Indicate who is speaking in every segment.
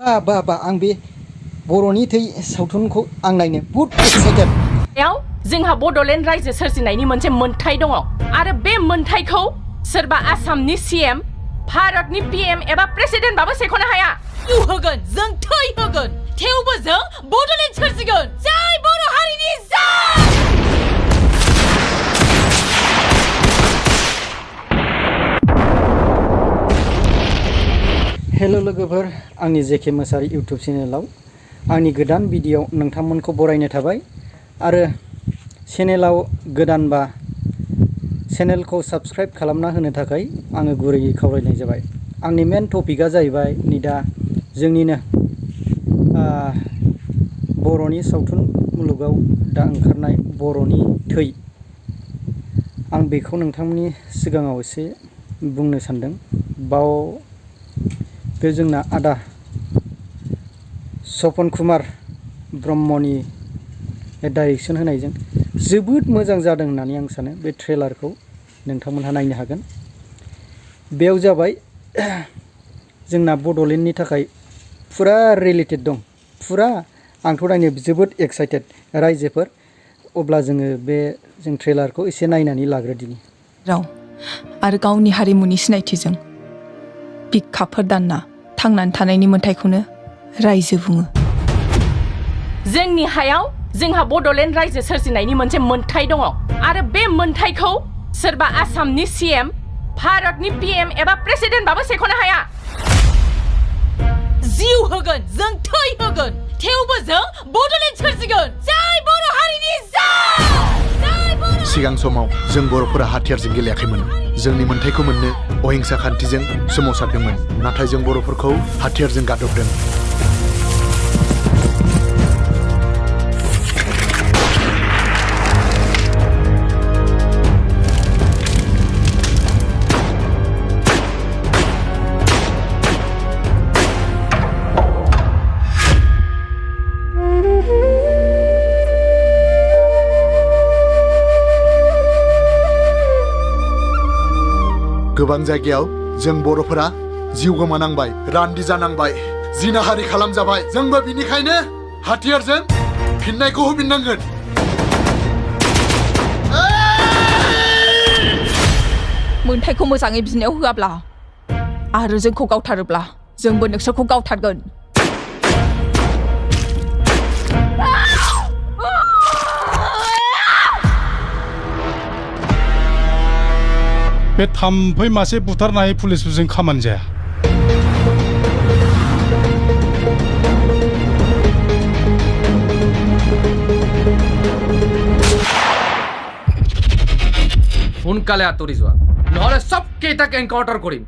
Speaker 1: बा आं बे बर'नि थै सावथुनखौ आं नायनो बुहुद एक्साइटेड।
Speaker 2: जोंहा बड'लेण्ड रायजो सोरजिनायनि मोनसे मोन्थाय दङ आरो बे मोन्थायखौ सोरबा आसामनि सीएम, भारतनि पीएम एबा प्रेसिडेन्टबाबो सेख'नो हाया। जिउ होगोन, जों थै होगोन, थेवबो जों बड'लेण्ड सोरजिगोन। जय बर' हारिनि जय!
Speaker 1: हेल' लोगोफोर, आंनि जेके मोसाहारि इउटुब चेनेलाव आंनि गोदान भिडिअ नोंथांमोनखौ बरायनो थाबाय आरो चेनेलाव गोदानबा चेनेलखौ साबस्क्राइब खालामना होनो थाखाय आङो गुरैयै खावलायनाय जाबाय। आंनि मेन टपिकआ जाहैबाय नै दा जोंनिनो बर'नि सावथुन मुलुगाव दा ओंखारनाय बर'नि थै, आं बेखौ नोंथांमोननि सिगाङाव एसे बुंनो सानदों। बे जोंना आदा सपन कुमार ब्रह्मनि डाइरेक्सन होनायजों जोबोद मोजां जादों होननानै आं सानो। बे ट्रेलारखौ नोंथांमोनहा नायनो हागोन। बेयाव जाबाय जोंना बड'लेण्डनि थाखाय फुरा रिलेटेड दं, फुरा। आंथ' नायनो जोबोद एक्साइटेड रायजोफोर। अब्ला जों ट्रेलारखौ एसे नायनानै लाग्रोदिनि।
Speaker 3: राव आरो गावनि हारिमुनि सिनायथिजों बिखाफोर दानना थांनानै थानायनि मोन्थायखौनो रायजो बुङो।
Speaker 2: जोंनि हायाव जोंहा बड'लेण्ड रायजो सोरजिनायनि मोनसे मोन्थाय दङ आरो बे मोन्थायखौ सोरबा आसामनि सीएम, भारतनि पीएम एबा प्रेसिडेन्टबाबो सेख'नो हाया। जिउ होगोन, जों थै होगोन, थेवबो जों बड'लेण्ड सोरजिगोन। जय बर' हारिनि जय!
Speaker 4: सिगां समाव जों बर'फोरा हाथियारजों गेलेयाखैमोन। जोंनि मोन्थायखौ मोननो अहिंसा खान्थिजों सोमावसारदोंमोन, नाथाय जों बर'फोरखौ हाथियारजों गादबदों। गोबां जायगायाव जों बर'फोरा जिउ गोमानांबाय, रान्दि जानांबाय, जिनाहारि खालामजाबाय। जोंबो बिनिखायनो हाथियारजों फिननायखौ होफिननांगोन।
Speaker 3: मोन्थायखौ मोजाङै बिनायाव होआब्ला आरो जोंखौ गावथारोब्ला जोंबो नोंसोरखौ गावथारगोन।
Speaker 5: बे थाम्फै मासे बुथारनो हायै पुलिसफोरजों खामानि जाया।
Speaker 6: সোনকালে আঁতৰি যোৱা, নহ'লে চব কেইটাক এনকাউণ্টাৰ কৰিম।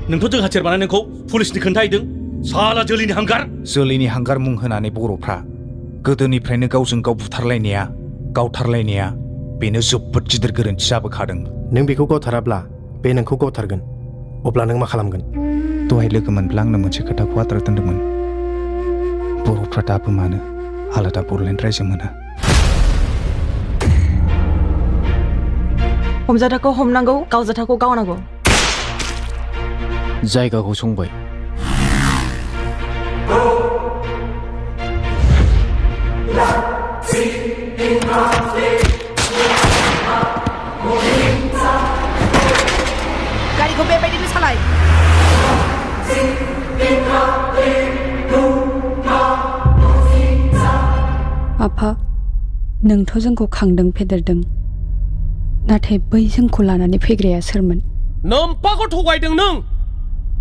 Speaker 7: नोंथ' जों हाथियार बानायनायखौ पुलिसनि खोन्थाहैदों। साला जोलैनि हांगार।
Speaker 8: जोलैनि हांगार मुं होनानै बर'फ्रा गोदोनिफ्रायनो गावजों गाव बुथारलायनाया, गावथारलायनाया बेनो जोबोद गिदिर गोरोन्थि जाबोखादों।
Speaker 9: नों बेखौ गावथाराब्ला बे नोंखौ गावथारगोन। अब्ला नों मा खालामगोन?
Speaker 8: दहाय लोगो मोनब्ला आंनो मोनसे खोथाखौ आद्रा दोन्दोंमोन। बर'फ्रा दाबो मानो आलादा बड'लेण्ड रायजो मोना?
Speaker 10: हमजाथाखौ हमनांगौ, गावजाथाखौ गावनांगौ।
Speaker 9: जायगाखौ संबाय।
Speaker 10: गारिखौ बेबायदिनो सालाय।
Speaker 11: आफा, नोंथ' जोंखौ खांदों, फेदेरदों, नाथाय बै जोंखौ लानानै फैग्राया सोरमोन?
Speaker 7: नोम्फाखौ थगायदों नों।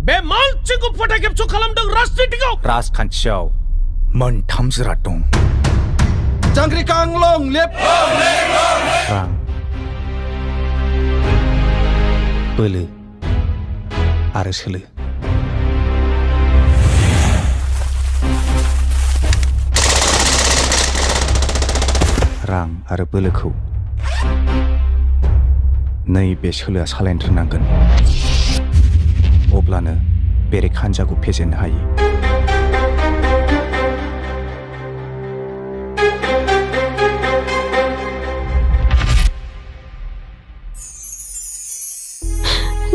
Speaker 7: बे मानसिखौ फोथाय खेबस' खालामदों राजनितिआव।
Speaker 8: राजखान्थियाव मोनथाम जिराद दं:
Speaker 4: जांग्रिखां लं लेप,
Speaker 8: रां, बोलो आरो सोलो। रां आरो बोलोखौ नैबे सोलोआ सालायनो रोंनांगोन। अब्लानो बेरेखा हान्जाखौ फेजेननो हायो।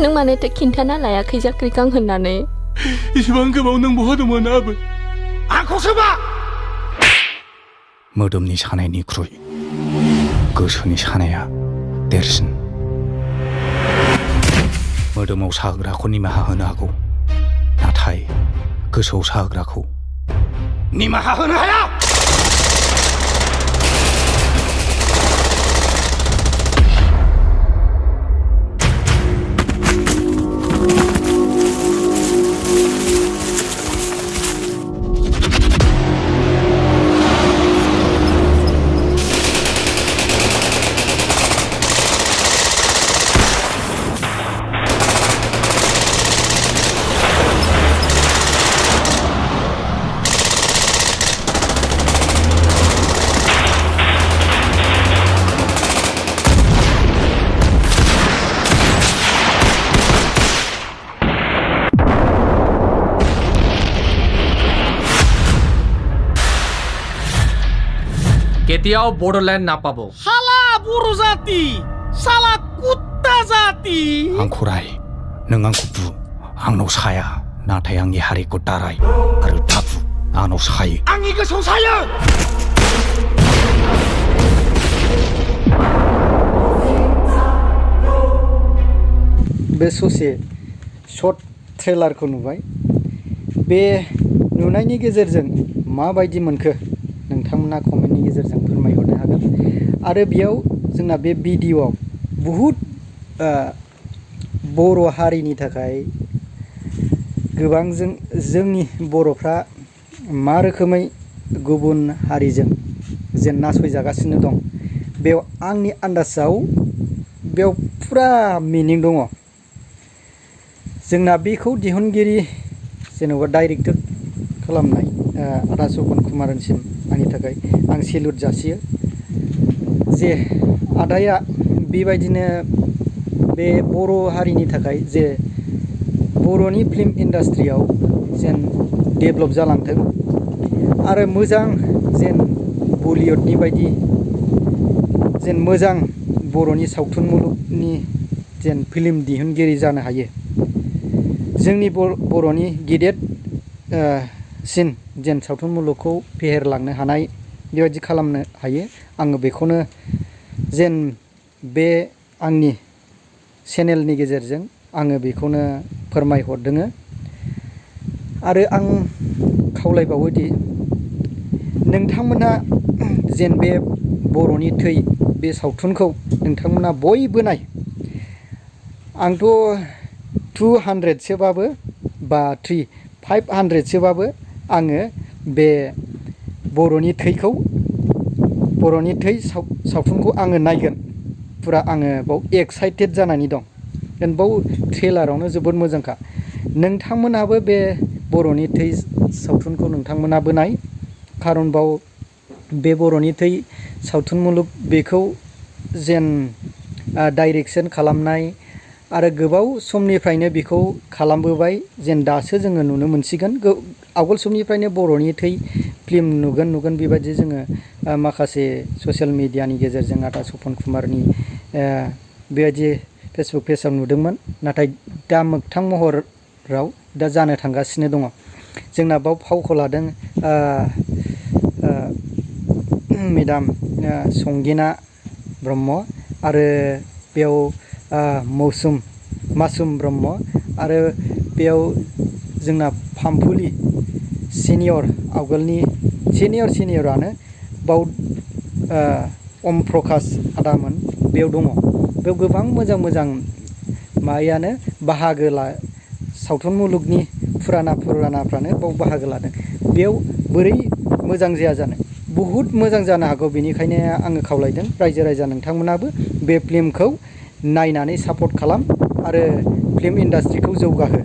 Speaker 12: नों मानोथो खिन्थाना लायाखै जाख्रिखां होननानै?
Speaker 5: इसेबां गोबाव नों बहा दंमोन आबै?
Speaker 7: आंखौसो मा?
Speaker 8: मोदोमनि सानायनिख्रुइ गोसोनि सानाया देरसिन। मोदोमाव साहोग्राखौ निमाहा होनो हागौ, नाथाय गोसोआव साहोग्राखौ
Speaker 7: निमाहा होनो हाया।
Speaker 6: কেতিয়াও বড়োলেণ্ড নাপাব।
Speaker 7: শালা बर' जाति, শালা कुत्ता जाति।
Speaker 8: आंखौ राय, नों आंखौ बु, आंनाव साया, नाथाय आंनि हारिखौ दाराय आरो दाबु, आंनाव सायो।
Speaker 7: आंनि गोसोआव सायो।
Speaker 1: बे ससे शर्ट ट्रेलारखौ नुबाय। बे नुनायनि गेजेरजों माबायदि मोनखो नोंथांमोना कमेन्टनि गेजेरजों फोरमायहरनो हागोन। आरो बेयाव जोंना बे भिडिअ'आव बहुद बर' हारिनि थाखाय गोबां जोंनि बर'फ्रा मा रोखोमै गुबुन हारिजों जेन नासयजागासिनो दं, बेयाव आंनि आन्दाजाव बेयाव फुरा मिनिं दङ। जोंना बेखौ दिहुनगिरि जेन'बा डाइरेक्टर खालामनाय आदा सपन कुमारसिम आंनि थाखाय आं सेलुट जासियो जे आदाया बेबायदिनो बे बर' हारिनि थाखाय जे बर'नि फिल्म इन्डास्ट्रियाव जेन डेभेलप जालांथों आरो मोजां जेन बलिउडनि बायदि जेन मोजां बर'नि सावथुन मुलुगनि जेन फिल्म दिहुनगिरि जानो हायो, जोंनि बर'नि गेदेर सिन जेन सावथुन मुलुगखौ फेहेरलांनो हानाय बेबायदि खालामनो हायो। आङो बेखौनो जेन बे आंनि चेनेलनि गेजेरजों आङो बेखौनो फोरमायहरदोङो। आरो आं खावलायबावोदि नोंथांमोनहा जेन बे बर'नि थै बे सावथुनखौ नोंथांमोना बयबो नाय। आंथ' 200सोबाबो बा 500सोबाबो आङो बे बर'नि थै सावथुनखौ आङो नायगोन। फुरा आङो बाव एक्साइटेड जानानै दं। बाव ट्रेलारावनो जोबोद मोजांखा। नोंथांमोनहाबो बे बर'नि थै सावथुनखौ नोंथांमोनाबो नाय, खारन बाव बे बर'नि थै सावथुन मुलुग बेखौ जेन डाइरेक्सन खालामनाय आरो गोबाव समनिफ्रायनो बेखौ खालामबोबाय, जेन दासो जोङो नुनो मोनसिगोन। आवगोल समनिफ्रायनो बर'नि थै फिल्म नुगोन बेबायदि जोङो माखासे ससियेल मिडियानि गेजेरजों आदा सपन कुमारनि बेबायदि फेसबुक पेजाव नुदोंमोन। नाथाय दा मोगथां महराव दा जानो थांगासिनो दङ। जोंना बाव फावखौ लादों मेडाम संगिना ब्रह्म आरो बेयाव मासुम ब्रह्म आरो बेयाव जोंना फामफुलि सिनियर आवगोलनि सिनियरानो बाव अम प्रकाश आदामोन बेयाव दङ। बेयाव गोबां मोजां मायानो बाहागो सावथुन मुलुगनि फुरानाफ्रानो बाव बाहागो लादों। बेयाव बोरै मोजां जाया जानो, बहुद मोजां जानो हागौ। बेनिखायनो आङो खावलायदों रायजो राजा नोंथांमोनाबो बे फिल्मखौ नायनानै सापर्ट खालाम आरो फिल्म इन्डास्ट्रिखौ जौगाहो।